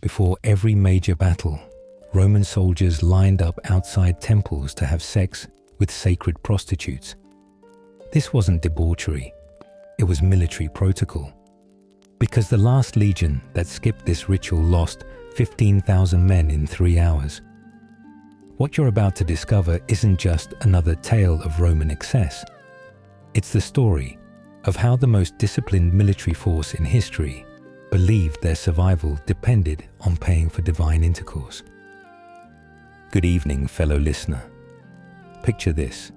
before every major battle, Roman soldiers lined up outside temples to have sex with sacred prostitutes. This wasn't debauchery, it was military protocol. Because the last legion that skipped this ritual lost 15,000 men in 3 hours. What you're about to discover isn't just another tale of Roman excess. It's the story of how the most disciplined military force in history believed their survival depended on paying for divine intercourse. Good evening, fellow listener. Picture this.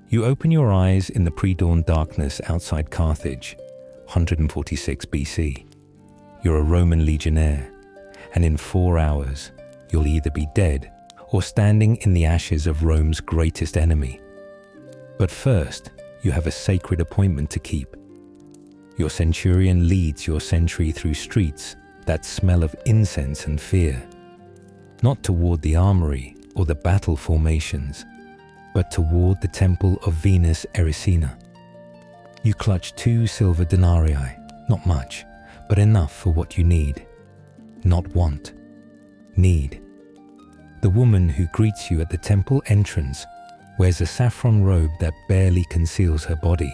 You open your eyes in the pre-dawn darkness outside Carthage, 146 BC. You're a Roman legionnaire, and in 4 hours, you'll either be dead or standing in the ashes of Rome's greatest enemy. But first, you have a sacred appointment to keep. Your centurion leads your sentry through streets that smell of incense and fear, not toward the armory or the battle formations, but toward the temple of Venus Erycina. You clutch 2 silver denarii, not much, but enough for what you need. Not want, need. The woman who greets you at the temple entrance wears a saffron robe that barely conceals her body.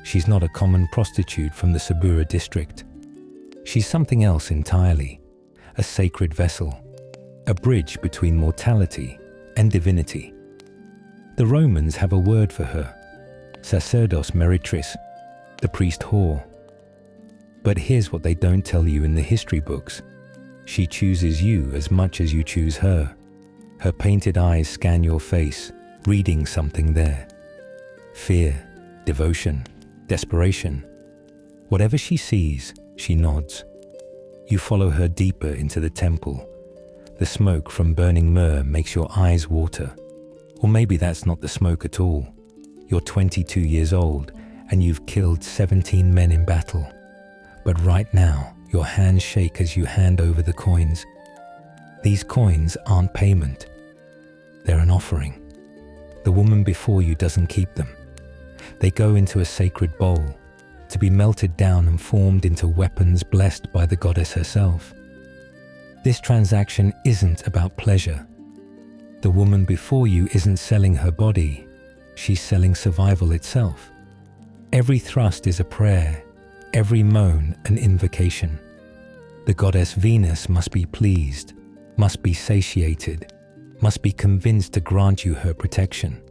She's not a common prostitute from the Subura district. She's something else entirely, a sacred vessel, a bridge between mortality and divinity. The Romans have a word for her, sacerdos meretrix, the priest whore. But here's what they don't tell you in the history books. She chooses you as much as you choose her. Her painted eyes scan your face, reading something there. Fear, devotion, desperation. Whatever she sees, she nods. You follow her deeper into the temple. The smoke from burning myrrh makes your eyes water. Or maybe that's not the smoke at all. You're 22 years old and you've killed 17 men in battle. But right now, your hands shake as you hand over the coins. These coins aren't payment. They're an offering. The woman before you doesn't keep them. They go into a sacred bowl, to be melted down and formed into weapons blessed by the goddess herself. This transaction isn't about pleasure. The woman before you isn't selling her body. She's selling survival itself. Every thrust is a prayer, every moan an invocation. The goddess Venus must be pleased, must be satiated, must be convinced to grant you her protection.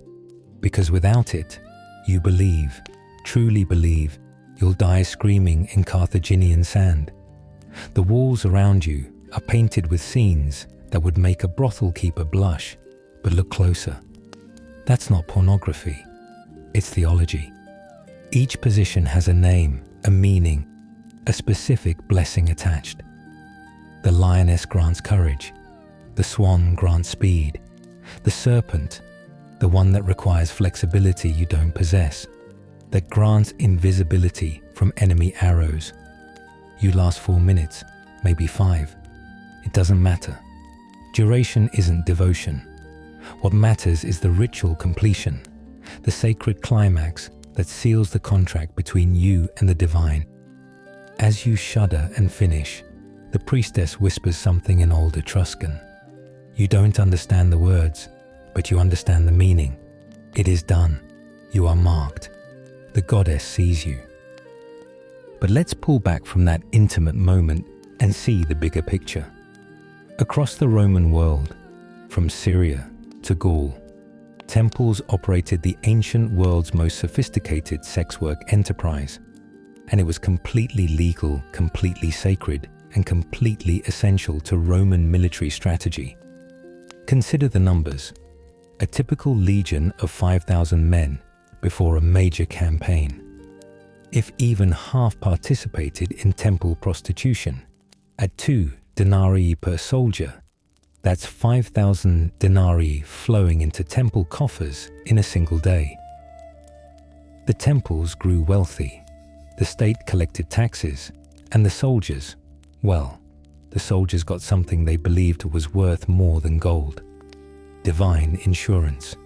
Because without it, you believe, truly believe, you'll die screaming in Carthaginian sand. The walls around you are painted with scenes that would make a brothel keeper blush, but look closer. That's not pornography, it's theology. Each position has a name, a meaning, a specific blessing attached. The lioness grants courage, the swan grants speed, the serpent, the one that requires flexibility you don't possess, that grants invisibility from enemy arrows. You last 4 minutes, maybe 5. It doesn't matter. Duration isn't devotion. What matters is the ritual completion, the sacred climax that seals the contract between you and the divine. As you shudder and finish, the priestess whispers something in Old Etruscan. You don't understand the words, but you understand the meaning. It is done. You are marked. The goddess sees you. But let's pull back from that intimate moment and see the bigger picture. Across the Roman world, from Syria to Gaul, temples operated the ancient world's most sophisticated sex work enterprise, and it was completely legal, completely sacred, and completely essential to Roman military strategy. Consider the numbers. A typical legion of 5,000 men before a major campaign. If even half participated in temple prostitution, at 2 denarii per soldier, that's 5,000 denarii flowing into temple coffers in a single day. The temples grew wealthy, the state collected taxes, and the soldiers, well, the soldiers got something they believed was worth more than gold: divine insurance.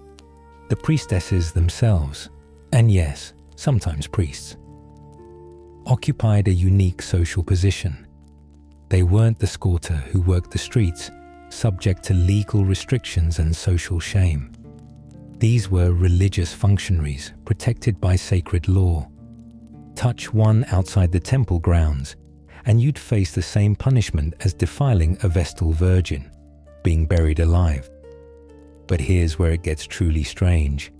The priestesses themselves, and yes, sometimes priests, occupied a unique social position. They weren't the squatter who worked the streets, subject to legal restrictions and social shame. These were religious functionaries protected by sacred law. Touch one outside the temple grounds, and you'd face the same punishment as defiling a Vestal virgin, being buried alive. But here's where it gets truly strange.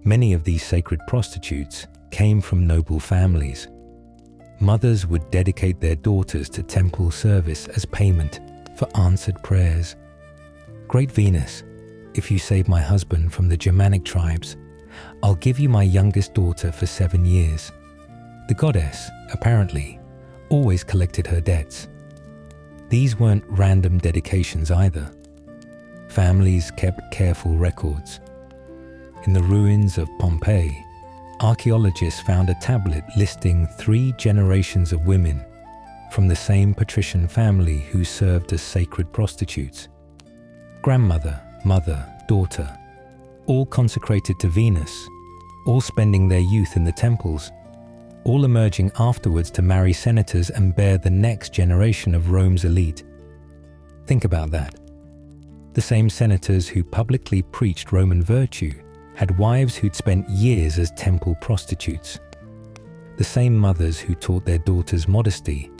Many of these sacred prostitutes came from noble families. Mothers would dedicate their daughters to temple service as payment for answered prayers. Great Venus, if you save my husband from the Germanic tribes, I'll give you my youngest daughter for 7 years. The goddess, apparently, always collected her debts. These weren't random dedications either. Families kept careful records. In the ruins of Pompeii, archaeologists found a tablet listing 3 generations of women from the same patrician family who served as sacred prostitutes. Grandmother, mother, daughter, all consecrated to Venus, all spending their youth in the temples, all emerging afterwards to marry senators and bear the next generation of Rome's elite. Think about that. The same senators who publicly preached Roman virtue had wives who'd spent years as temple prostitutes. The same mothers who taught their daughters modesty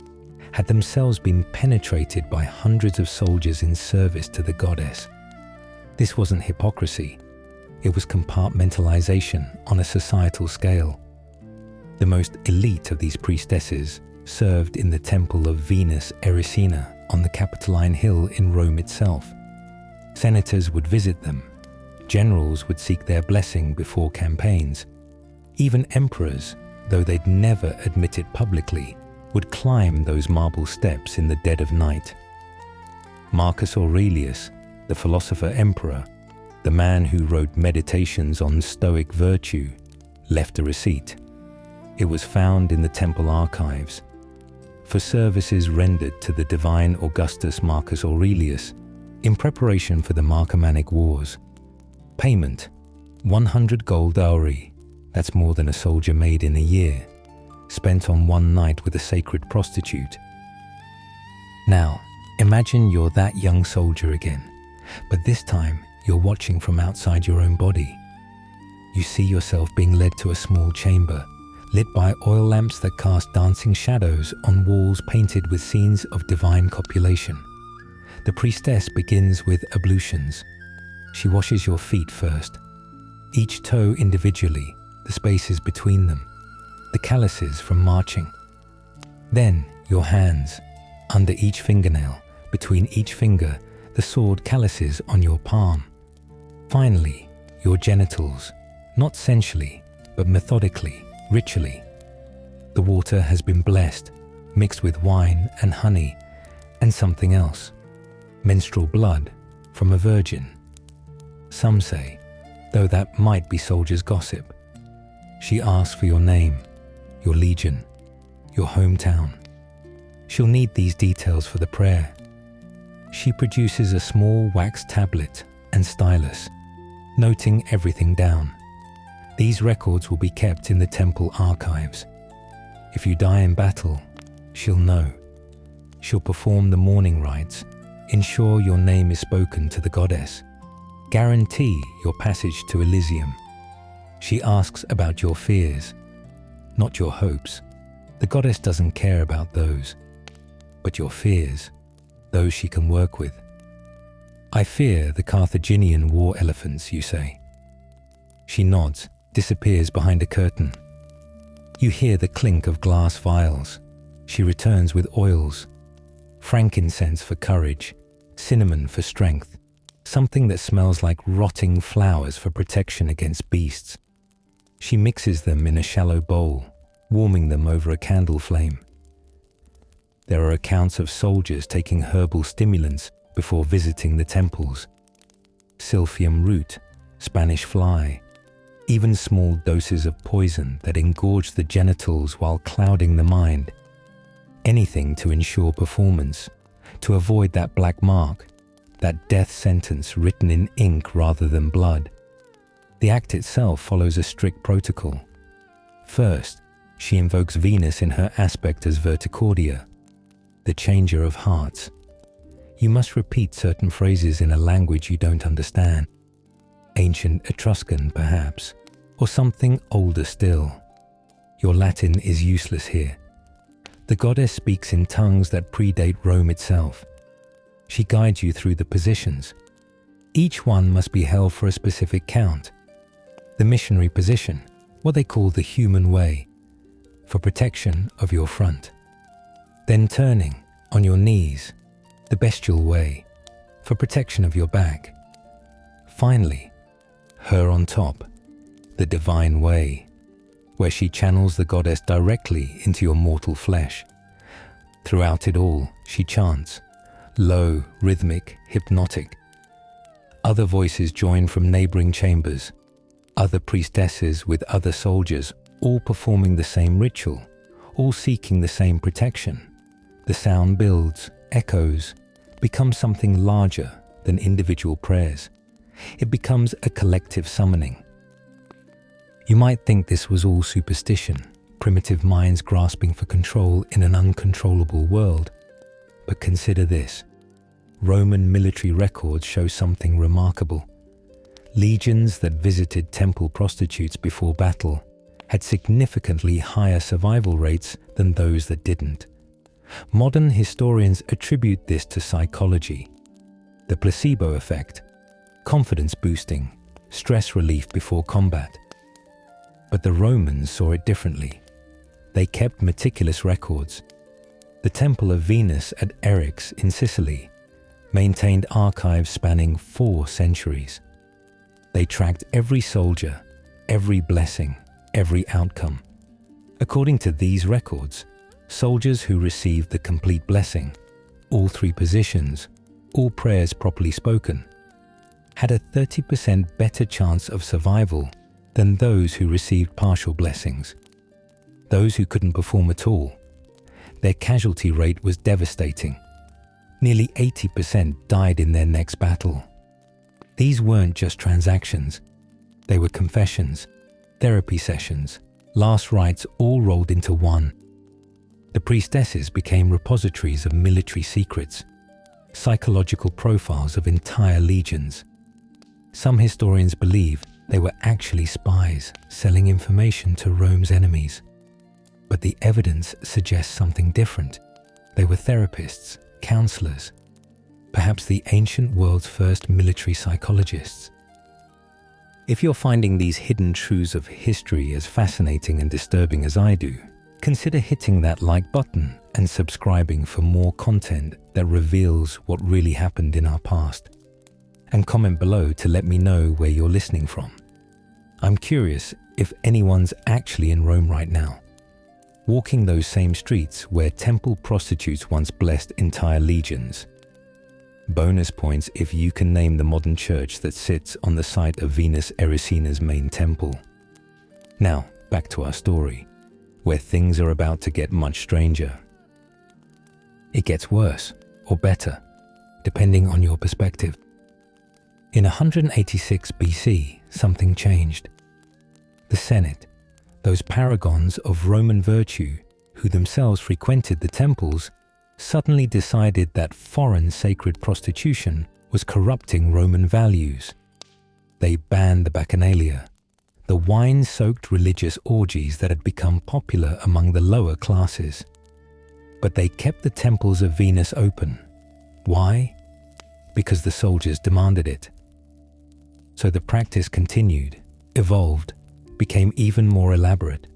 had themselves been penetrated by hundreds of soldiers in service to the goddess. This wasn't hypocrisy, it was compartmentalization on a societal scale. The most elite of these priestesses served in the temple of Venus Erycina on the Capitoline Hill in Rome itself. Senators would visit them. Generals would seek their blessing before campaigns. Even emperors, though they'd never admit it publicly, would climb those marble steps in the dead of night. Marcus Aurelius, the philosopher emperor, the man who wrote meditations on Stoic virtue, left a receipt. It was found in the temple archives. For services rendered to the divine Augustus Marcus Aurelius in preparation for the Marcomannic Wars. Payment, 100 gold auri, that's more than a soldier made in a year, spent on one night with a sacred prostitute. Now, imagine you're that young soldier again, but this time you're watching from outside your own body. You see yourself being led to a small chamber, lit by oil lamps that cast dancing shadows on walls painted with scenes of divine copulation. The priestess begins with ablutions. She washes your feet first, each toe individually, the spaces between them, the calluses from marching. Then your hands, under each fingernail, between each finger, the sword calluses on your palm. Finally, your genitals, not sensually, but methodically, ritually. The water has been blessed, mixed with wine and honey, and something else, menstrual blood from a virgin. Some say, though that might be soldier's gossip. She asks for your name, your legion, your hometown. She'll need these details for the prayer. She produces a small wax tablet and stylus, noting everything down. These records will be kept in the temple archives. If you die in battle, she'll know. She'll perform the mourning rites, ensure your name is spoken to the goddess, guarantee your passage to Elysium. She asks about your fears, not your hopes. The goddess doesn't care about those, but your fears, those she can work with. I fear the Carthaginian war elephants, you say. She nods, disappears behind a curtain. You hear the clink of glass vials. She returns with oils, frankincense for courage, cinnamon for strength, something that smells like rotting flowers for protection against beasts. She mixes them in a shallow bowl, warming them over a candle flame. There are accounts of soldiers taking herbal stimulants before visiting the temples. Silphium root, Spanish fly, even small doses of poison that engorge the genitals while clouding the mind. Anything to ensure performance, to avoid that black mark, that death sentence written in ink rather than blood. The act itself follows a strict protocol. First, she invokes Venus in her aspect as Verticordia. the changer of hearts. You must repeat certain phrases in a language you don't understand. Ancient Etruscan, perhaps, or something older still. Your Latin is useless here. The goddess speaks in tongues that predate Rome itself. She guides you through the positions. Each one must be held for a specific count. The missionary position, what they call the human way, for protection of your front. Then turning on your knees, the bestial way, for protection of your back. Finally, her on top, the divine way, where she channels the goddess directly into your mortal flesh. Throughout it all, she chants, low, rhythmic, hypnotic. Other voices join from neighboring chambers, other priestesses with other soldiers, all performing the same ritual, all seeking the same protection. The sound builds, echoes, becomes something larger than individual prayers. It becomes a collective summoning. You might think this was all superstition, primitive minds grasping for control in an uncontrollable world. But consider this. Roman military records show something remarkable. Legions that visited temple prostitutes before battle had significantly higher survival rates than those that didn't. Modern historians attribute this to psychology, the placebo effect, confidence boosting, stress relief before combat. But the Romans saw it differently. They kept meticulous records. The Temple of Venus at Eryx in Sicily maintained archives spanning 4 centuries. They tracked every soldier, every blessing, every outcome. According to these records, soldiers who received the complete blessing, all 3 positions, all prayers properly spoken, had a 30% better chance of survival than those who received partial blessings. Those who couldn't perform at all, their casualty rate was devastating. Nearly 80% died in their next battle. These weren't just transactions. They were confessions, therapy sessions, last rites all rolled into one. The priestesses became repositories of military secrets, psychological profiles of entire legions. Some historians believe they were actually spies selling information to Rome's enemies. But the evidence suggests something different. They were therapists, counselors, perhaps the ancient world's first military psychologists. If you're finding these hidden truths of history as fascinating and disturbing as I do, consider hitting that like button and subscribing for more content that reveals what really happened in our past. And comment below to let me know where you're listening from. I'm curious if anyone's actually in Rome right now, walking those same streets where temple prostitutes once blessed entire legions. Bonus points if you can name the modern church that sits on the site of Venus Erycina's main temple. Now, back to our story, where things are about to get much stranger. It gets worse, or better, depending on your perspective. In 186 BC, something changed. The Senate, those paragons of Roman virtue who themselves frequented the temples, suddenly decided that foreign sacred prostitution was corrupting Roman values. They banned the bacchanalia, the wine-soaked religious orgies that had become popular among the lower classes. But they kept the temples of Venus open. Why? Because the soldiers demanded it. So the practice continued, evolved, became even more elaborate.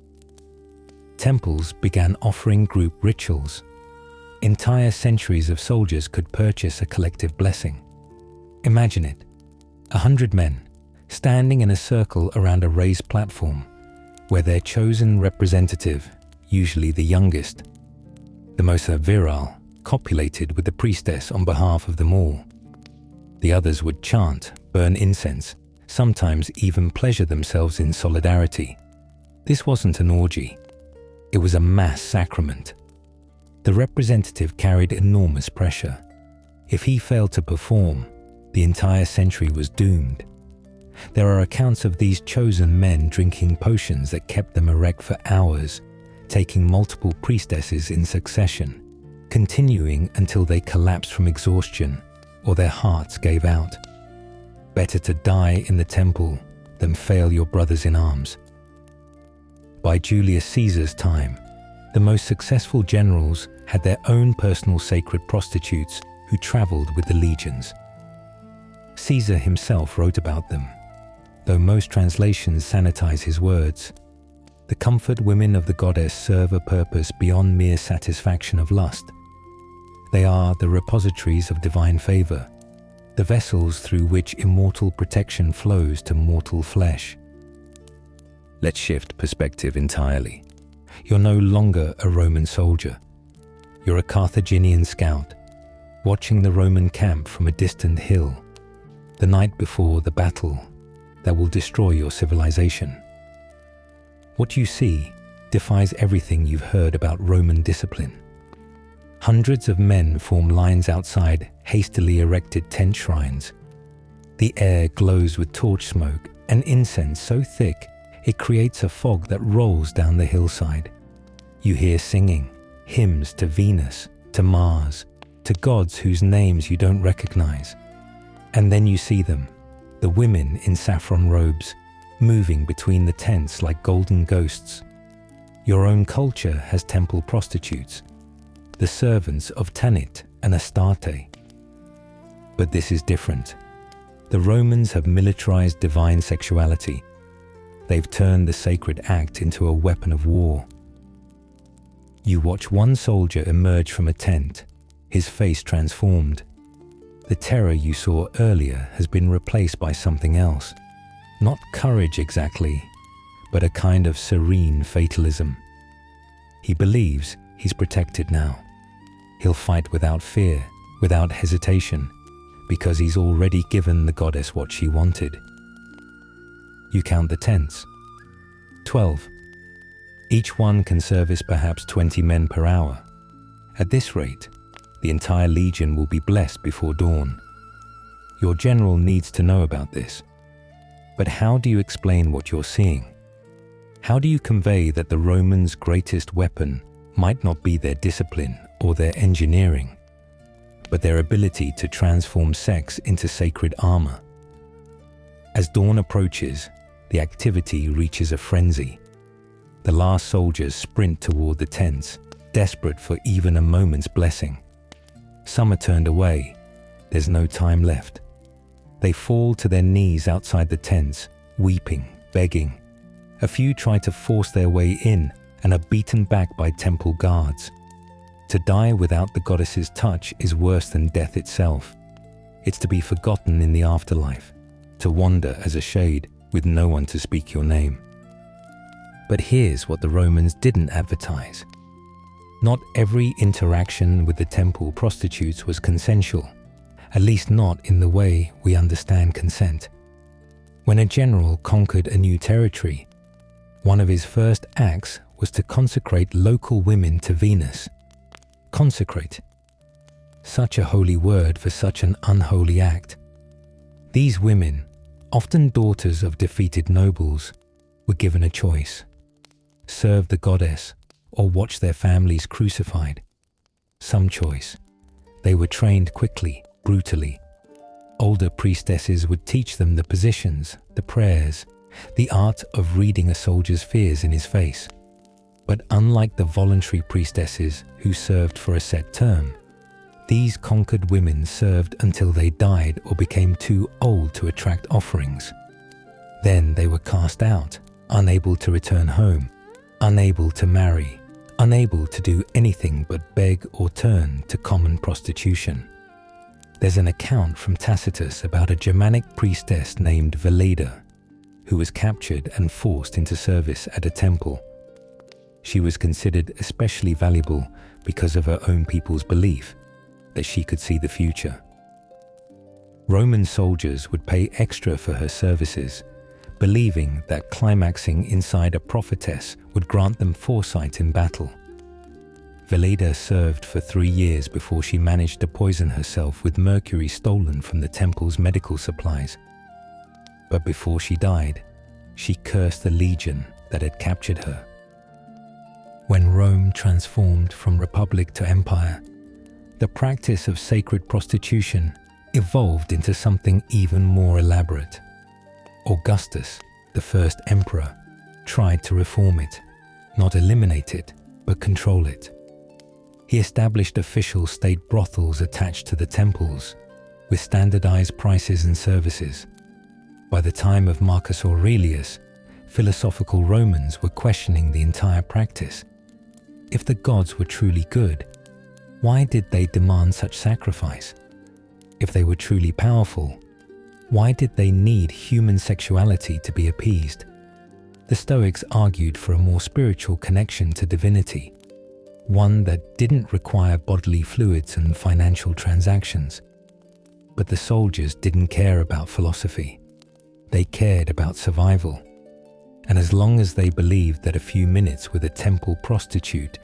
Temples began offering group rituals. Entire centuries of soldiers could purchase a collective blessing. Imagine it, 100 men standing in a circle around a raised platform where their chosen representative, usually the youngest, the most virile, copulated with the priestess on behalf of them all. The others would chant, burn incense, sometimes even pleasure themselves in solidarity. This wasn't an orgy. It was a mass sacrament. The representative carried enormous pressure. If he failed to perform, the entire century was doomed. There are accounts of these chosen men drinking potions that kept them erect for hours, taking multiple priestesses in succession, continuing until they collapsed from exhaustion or their hearts gave out. Better to die in the temple than fail your brothers in arms. By Julius Caesar's time, the most successful generals had their own personal sacred prostitutes who traveled with the legions. Caesar himself wrote about them, though most translations sanitize his words. The comfort women of the goddess serve a purpose beyond mere satisfaction of lust. They are the repositories of divine favor, the vessels through which immortal protection flows to mortal flesh. Let's shift perspective entirely. You're no longer a Roman soldier. You're a Carthaginian scout, watching the Roman camp from a distant hill, the night before the battle that will destroy your civilization. What you see defies everything you've heard about Roman discipline. Hundreds of men form lines outside hastily erected tent shrines. The air glows with torch smoke and incense so thick it creates a fog that rolls down the hillside. You hear singing, hymns to Venus, to Mars, to gods whose names you don't recognize. And then you see them, the women in saffron robes, moving between the tents like golden ghosts. Your own culture has temple prostitutes, the servants of Tanit and Astarte. But this is different. The Romans have militarized divine sexuality. They've turned the sacred act into a weapon of war. You watch one soldier emerge from a tent, his face transformed. The terror you saw earlier has been replaced by something else. Not courage exactly, but a kind of serene fatalism. He believes he's protected now. He'll fight without fear, without hesitation, because he's already given the goddess what she wanted. You count the tents. 12. Each one can service perhaps 20 men per hour. At this rate, the entire legion will be blessed before dawn. Your general needs to know about this. But how do you explain what you're seeing? How do you convey that the Romans' greatest weapon might not be their discipline or their engineering, but their ability to transform sex into sacred armor? As dawn approaches, the activity reaches a frenzy. The last soldiers sprint toward the tents, desperate for even a moment's blessing. Some are turned away. There's no time left. They fall to their knees outside the tents, weeping, begging. A few try to force their way in and are beaten back by temple guards. To die without the goddess's touch is worse than death itself. It's to be forgotten in the afterlife, to wander as a shade with no one to speak your name. But here's what the Romans didn't advertise. Not every interaction with the temple prostitutes was consensual, at least not in the way we understand consent. When a general conquered a new territory, one of his first acts was to consecrate local women to Venus. Consecrate. Such a holy word for such an unholy act. These women, often daughters of defeated nobles, were given a choice: serve the goddess or watch their families crucified. Some choice. They were trained quickly, brutally. Older priestesses would teach them the positions, the prayers, the art of reading a soldier's fears in his face. But unlike the voluntary priestesses who served for a set term, these conquered women served until they died or became too old to attract offerings. Then they were cast out, unable to return home, unable to marry, unable to do anything but beg or turn to common prostitution. There's an account from Tacitus about a Germanic priestess named Veleda, who was captured and forced into service at a temple. She was considered especially valuable because of her own people's belief that she could see the future. Roman soldiers would pay extra for her services, believing that climaxing inside a prophetess would grant them foresight in battle. Veleda served for 3 years before she managed to poison herself with mercury stolen from the temple's medical supplies. But before she died, she cursed the legion that had captured her. When Rome transformed from republic to empire, the practice of sacred prostitution evolved into something even more elaborate. Augustus, the first emperor, tried to reform it, not eliminate it, but control it. He established official state brothels attached to the temples, with standardized prices and services. By the time of Marcus Aurelius, philosophical Romans were questioning the entire practice. If the gods were truly good, why did they demand such sacrifice? If they were truly powerful, why did they need human sexuality to be appeased? The Stoics argued for a more spiritual connection to divinity, one that didn't require bodily fluids and financial transactions. But the soldiers didn't care about philosophy. They cared about survival. And as long as they believed that a few minutes with a temple prostitute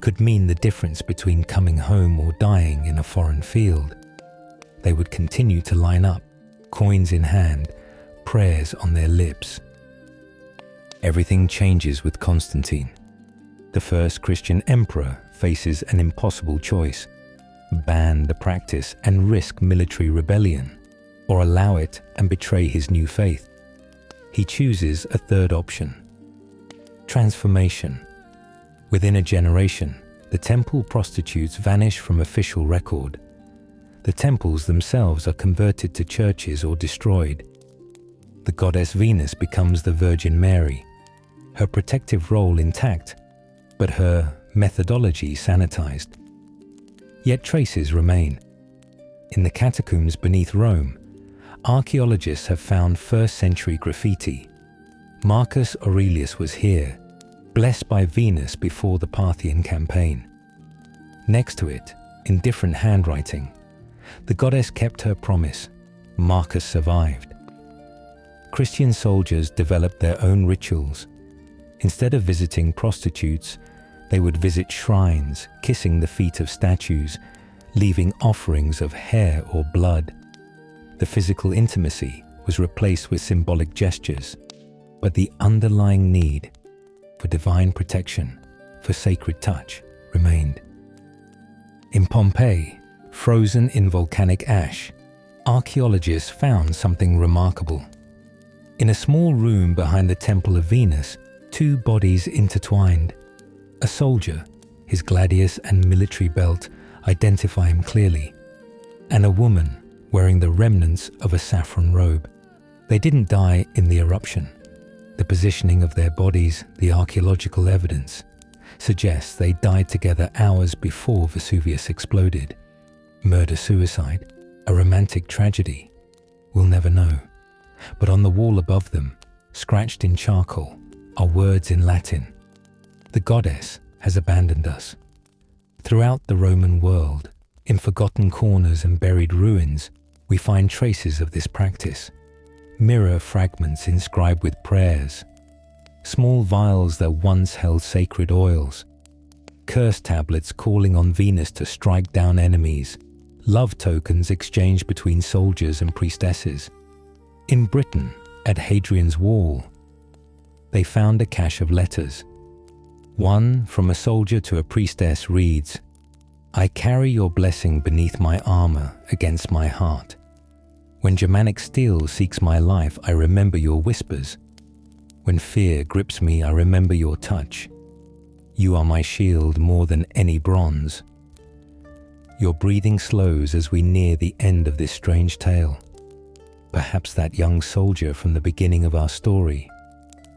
could mean the difference between coming home or dying in a foreign field, they would continue to line up, coins in hand, prayers on their lips. Everything changes with Constantine. The first Christian emperor faces an impossible choice: ban the practice and risk military rebellion, or allow it and betray his new faith. He chooses a third option: transformation. Within a generation, the temple prostitutes vanish from official record. The temples themselves are converted to churches or destroyed. The goddess Venus becomes the Virgin Mary, her protective role intact, but her methodology sanitized. Yet traces remain. In the catacombs beneath Rome, archaeologists have found first-century graffiti. Marcus Aurelius was here, blessed by Venus before the Parthian campaign. Next to it, in different handwriting, the goddess kept her promise. Marcus survived. Christian soldiers developed their own rituals. Instead of visiting prostitutes, they would visit shrines, kissing the feet of statues, leaving offerings of hair or blood. The physical intimacy was replaced with symbolic gestures, but the underlying need for divine protection, for sacred touch, remained. In Pompeii, frozen in volcanic ash, archaeologists found something remarkable. In a small room behind the Temple of Venus, two bodies intertwined. A soldier, his gladius and military belt identify him clearly, and a woman wearing the remnants of a saffron robe. They didn't die in the eruption. The positioning of their bodies, the archaeological evidence, suggests they died together hours before Vesuvius exploded. Murder-suicide, a romantic tragedy? We'll never know. But on the wall above them, scratched in charcoal, are words in Latin. The goddess has abandoned us. Throughout the Roman world, in forgotten corners and buried ruins, we find traces of this practice. Mirror fragments inscribed with prayers, small vials that once held sacred oils, curse tablets calling on Venus to strike down enemies, love tokens exchanged between soldiers and priestesses. In Britain, at Hadrian's Wall, they found a cache of letters. One from a soldier to a priestess reads, "I carry your blessing beneath my armor against my heart. When Germanic steel seeks my life, I remember your whispers. When fear grips me, I remember your touch. You are my shield more than any bronze." Your breathing slows as we near the end of this strange tale. Perhaps that young soldier from the beginning of our story,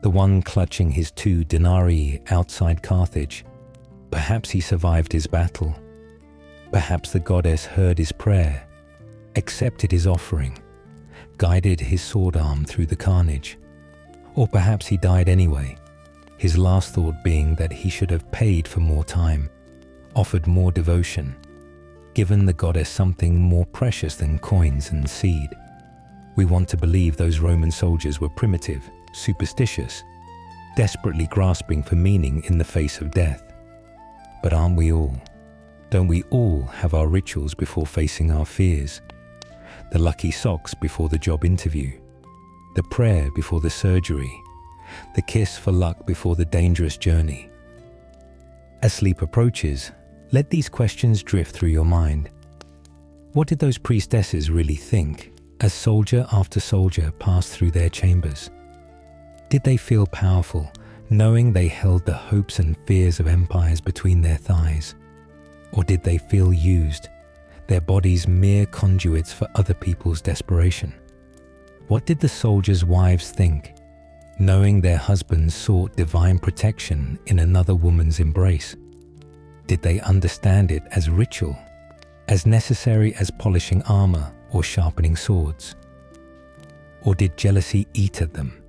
the one clutching his 2 denarii outside Carthage, perhaps he survived his battle. Perhaps the goddess heard his prayer, accepted his offering, guided his sword arm through the carnage. Or perhaps he died anyway, his last thought being that he should have paid for more time, offered more devotion, given the goddess something more precious than coins and seed. We want to believe those Roman soldiers were primitive, superstitious, desperately grasping for meaning in the face of death. But aren't we all? Don't we all have our rituals before facing our fears? The lucky socks before the job interview, the prayer before the surgery, the kiss for luck before the dangerous journey. As sleep approaches, Let these questions drift through your mind. What did those priestesses really think as soldier after soldier passed through their chambers? Did they feel powerful, knowing they held the hopes and fears of empires between their thighs? Or did they feel used, their bodies mere conduits for other people's desperation? What did the soldiers' wives think, knowing their husbands sought divine protection in another woman's embrace? Did they understand it as ritual, as necessary as polishing armor or sharpening swords? Or did jealousy eat at them,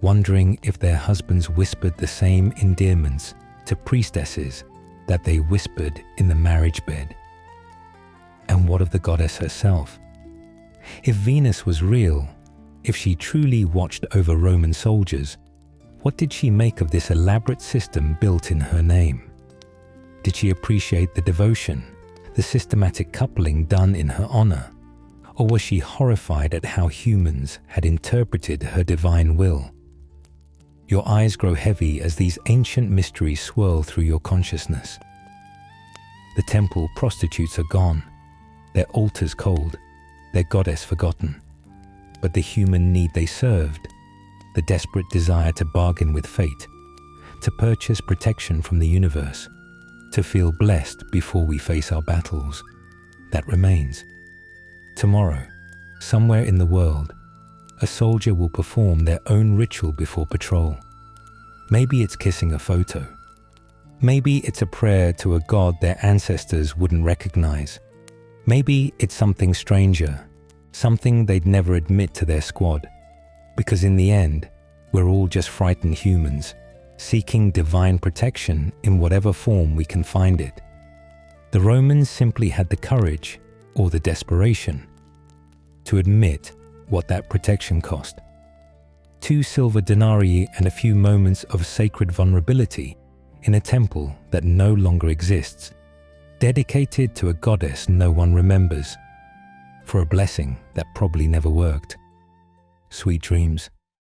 wondering if their husbands whispered the same endearments to priestesses that they whispered in the marriage bed? And what of the goddess herself? If Venus was real, if she truly watched over Roman soldiers, what did she make of this elaborate system built in her name? Did she appreciate the devotion, the systematic coupling done in her honor? Or was she horrified at how humans had interpreted her divine will? Your eyes grow heavy as these ancient mysteries swirl through your consciousness. The temple prostitutes are gone, their altars cold, their goddess forgotten. But the human need they served, the desperate desire to bargain with fate, to purchase protection from the universe, to feel blessed before we face our battles, that remains. Tomorrow, somewhere in the world, a soldier will perform their own ritual before patrol. Maybe it's kissing a photo. Maybe it's a prayer to a god their ancestors wouldn't recognize. Maybe it's something stranger, something they'd never admit to their squad, because in the end, we're all just frightened humans, seeking divine protection in whatever form we can find it. The Romans simply had the courage, or the desperation, to admit what that protection cost. 2 silver denarii and a few moments of sacred vulnerability in a temple that no longer exists, dedicated to a goddess no one remembers, for a blessing that probably never worked. Sweet dreams.